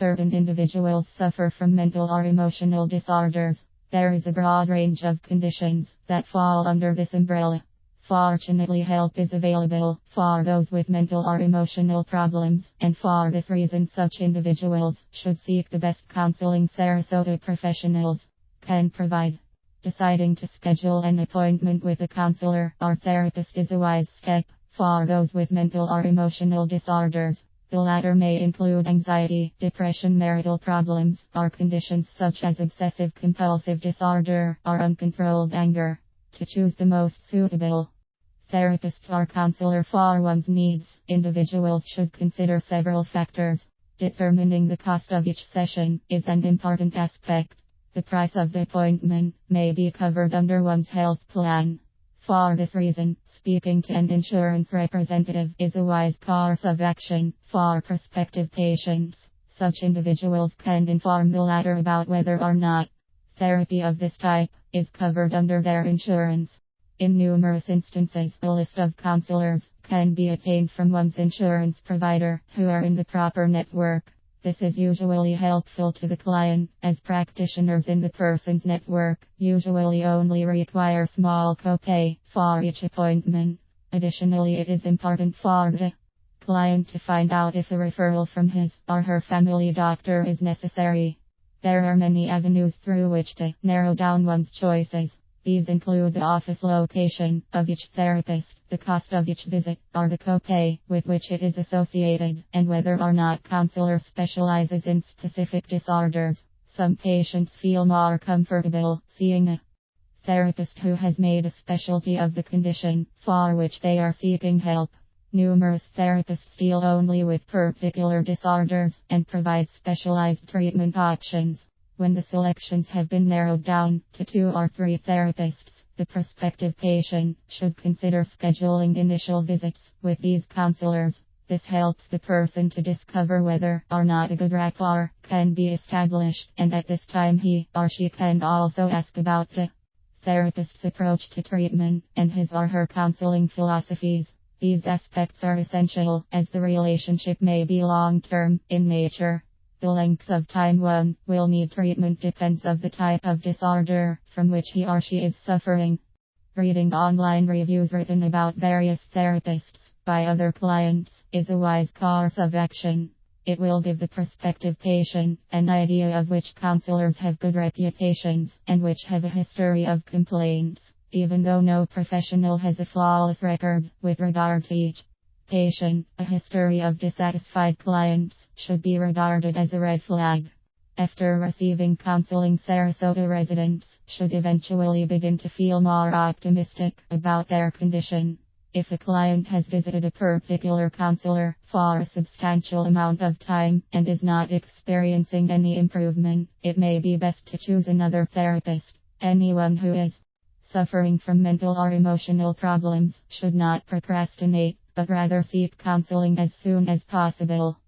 certain individuals suffer from mental or emotional disorders. There is a broad range of conditions that fall under this umbrella. Fortunately, help is available for those with mental or emotional problems, and for this reason such individuals should seek the best counseling Sarasota professionals can provide. Deciding to schedule an appointment with a counselor or therapist is a wise step for those with mental or emotional disorders. The latter may include anxiety, depression, marital problems, or conditions such as obsessive compulsive disorder or uncontrolled anger. To choose the most suitable therapist or counselor for one's needs, individuals should consider several factors. Determining the cost of each session is an important aspect. The price of the appointment may be covered under one's health plan. For this reason, speaking to an insurance representative is a wise course of action for prospective patients. Such individuals can inform the latter about whether or not therapy of this type is covered under their insurance. In numerous instances, a list of counselors can be obtained from one's insurance provider who are in the proper network. This is usually helpful to the client, as practitioners in the person's network usually only require small copay for each appointment. Additionally, it is important for the client to find out if a referral from his or her family doctor is necessary. There are many avenues through which to narrow down one's choices. These include the office location of each therapist, the cost of each visit, or the copay with which it is associated, and whether or not counselor specializes in specific disorders. Some patients feel more comfortable seeing a therapist who has made a specialty of the condition for which they are seeking help. Numerous therapists deal only with particular disorders and provide specialized treatment options. When the selections have been narrowed down to 2 or 3 therapists, the prospective patient should consider scheduling initial visits with these counselors. This helps the person to discover whether or not a good rapport can be established, and at this time he or she can also ask about the therapist's approach to treatment and his or her counseling philosophies. These aspects are essential, as the relationship may be long-term in nature. The length of time one will need treatment depends on the type of disorder from which he or she is suffering. Reading online reviews written about various therapists by other clients is a wise course of action. It will give the prospective patient an idea of which counselors have good reputations and which have a history of complaints. Even though no professional has a flawless record with regard to each patient, a history of dissatisfied clients should be regarded as a red flag. After receiving counseling, Sarasota residents should eventually begin to feel more optimistic about their condition. If a client has visited a particular counselor for a substantial amount of time and is not experiencing any improvement, it may be best to choose another therapist. Anyone who is suffering from mental or emotional problems should not procrastinate, but rather seek counseling as soon as possible.